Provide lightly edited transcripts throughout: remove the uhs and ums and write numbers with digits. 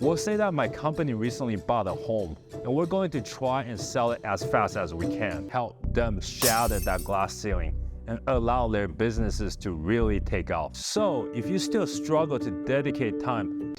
We'll say that my company recently bought a home, and we're going to try and sell it as fast as we can, help them shatter that glass ceiling, and allow their businesses to really take off. So, if you still struggle to dedicate time,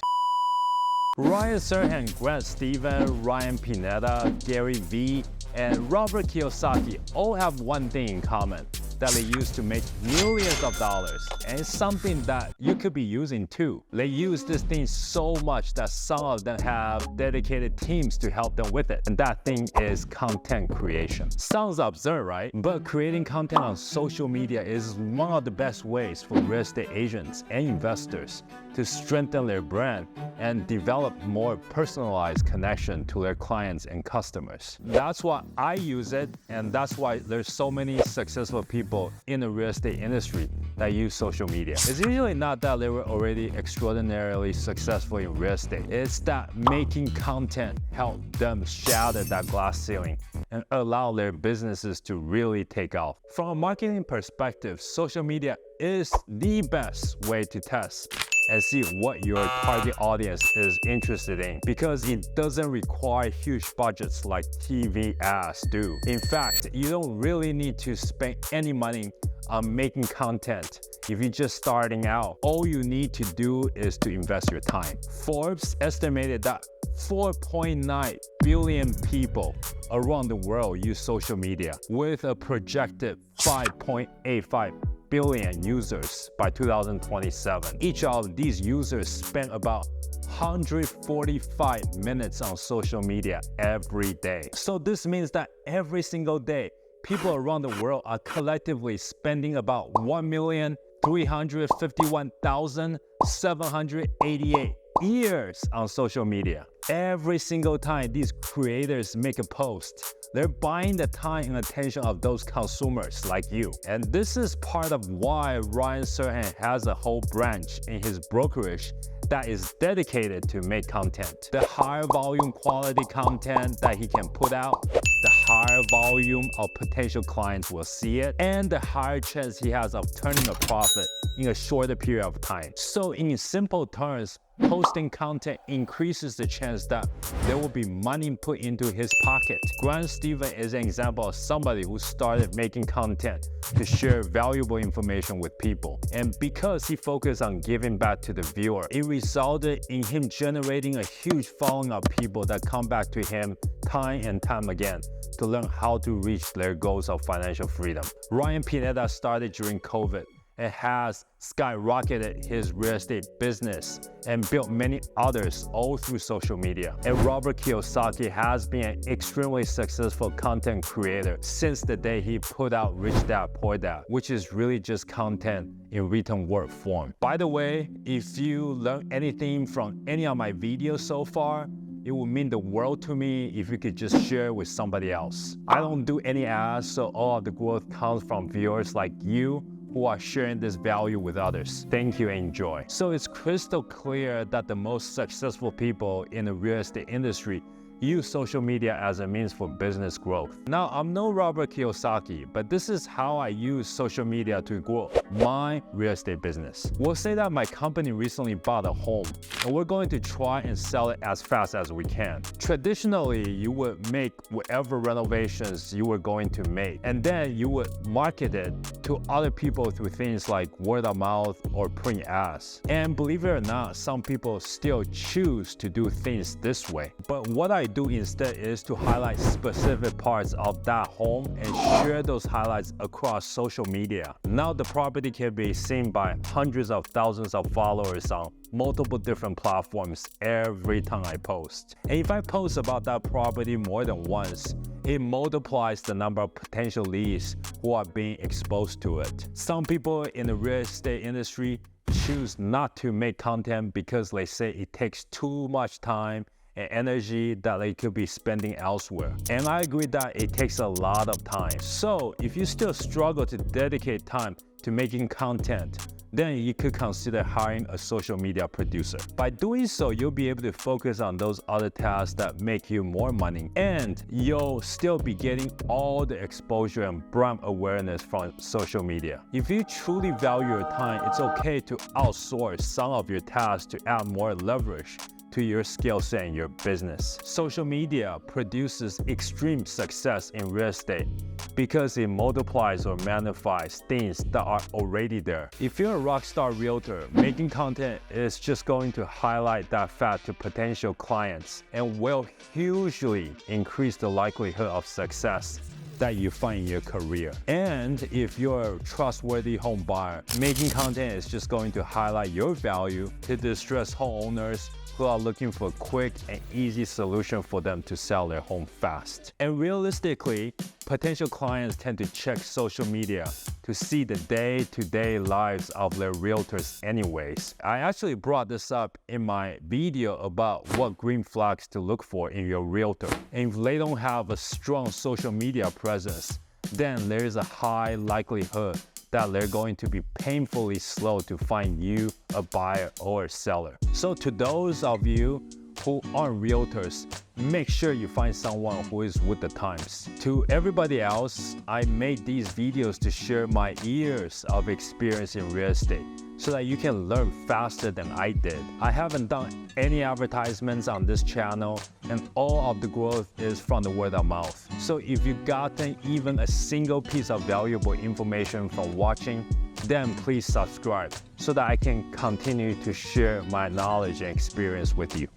Ryan Serhant, Grant Stephen, Ryan Pineda, Gary Vee, and Robert Kiyosaki all have one thing in common, that they use to make millions of dollars, and it's something that you could be using too. They use this thing so much that some of them have dedicated teams to help them with it, and that thing is content creation. Sounds absurd, right? But creating content on social media is one of the best ways for real estate agents and investors to strengthen their brand and develop more personalized connection to their clients and customers. That's why I use it, and that's why there's so many successful people in the real estate industry that use social media. It's usually not that they were already extraordinarily successful in real estate. It's that making content helped them shatter that glass ceiling and allow their businesses to really take off. From a marketing perspective, social media is the best way to test and see what your target audience is interested in, because it doesn't require huge budgets like TV ads do. In fact, you don't really need to spend any money on making content. If you're just starting out, all you need to do is to invest your time. Forbes estimated that 4.9 billion people around the world use social media, with a projected 5.85 billion users by 2027. Each of these users spend about 145 minutes on social media every day. So this means that every single day, people around the world are collectively spending about 1,351,788 years on social media. Every single time these creators make a post, they're buying the time and attention of those consumers like you. And this is part of why Ryan Serhant has a whole branch in his brokerage that is dedicated to make content. The higher volume quality content that he can put out, the higher volume of potential clients will see it, and the higher chance he has of turning a profit in a shorter period of time. So in simple terms, posting content increases the chance that there will be money put into his pocket. Grant Stephen is an example of somebody who started making content to share valuable information with people. And because he focused on giving back to the viewer, it resulted in him generating a huge following of people that come back to him time and time again to learn how to reach their goals of financial freedom. Ryan Pineda started during COVID and has skyrocketed his real estate business and built many others all through social media. And Robert Kiyosaki has been an extremely successful content creator since the day he put out Rich Dad Poor Dad, which is really just content in written word form. By the way, if you learn anything from any of my videos so far, it would mean the world to me if you could just share with somebody else. I don't do any ads, so all of the growth comes from viewers like you who are sharing this value with others. Thank you and enjoy. So it's crystal clear that the most successful people in the real estate industry use social media as a means for business growth. Now, I'm no Robert Kiyosaki, but this is how I use social media to grow my real estate business. We'll say that my company recently bought a home, and we're going to try and sell it as fast as we can. Traditionally, you would make whatever renovations you were going to make, and then you would market it to other people through things like word of mouth or print ads. And believe it or not, some people still choose to do things this way. But what I do instead is to highlight specific parts of that home and share those highlights across social media. Now the property can be seen by hundreds of thousands of followers on multiple different platforms every time I post. And if I post about that property more than once, it multiplies the number of potential leads who are being exposed to it. Some people in the real estate industry choose not to make content because they say it takes too much time and energy that they could be spending elsewhere. And I agree that it takes a lot of time. So if you still struggle to dedicate time to making content, then you could consider hiring a social media producer. By doing so, you'll be able to focus on those other tasks that make you more money, and you'll still be getting all the exposure and brand awareness from social media. If you truly value your time, it's okay to outsource some of your tasks to add more leverage to your skill set and your business. Social media produces extreme success in real estate because it multiplies or magnifies things that are already there. If you're a rockstar realtor, making content is just going to highlight that fact to potential clients and will hugely increase the likelihood of success that you find in your career. And if you're a trustworthy home buyer, making content is just going to highlight your value to distressed homeowners who are looking for a quick and easy solution for them to sell their home fast. And realistically, potential clients tend to check social media to see the day-to-day lives of their realtors anyways. I actually brought this up in my video about what green flags to look for in your realtor. And if they don't have a strong social media presence, then there is a high likelihood that they're going to be painfully slow to find you a buyer or a seller. So to those of you who aren't realtors, make sure you find someone who is with the times. To everybody else, I made these videos to share my years of experience in real estate so that you can learn faster than I did. I haven't done any advertisements on this channel, and all of the growth is from the word of mouth. So if you've gotten even a single piece of valuable information from watching, then please subscribe so that I can continue to share my knowledge and experience with you.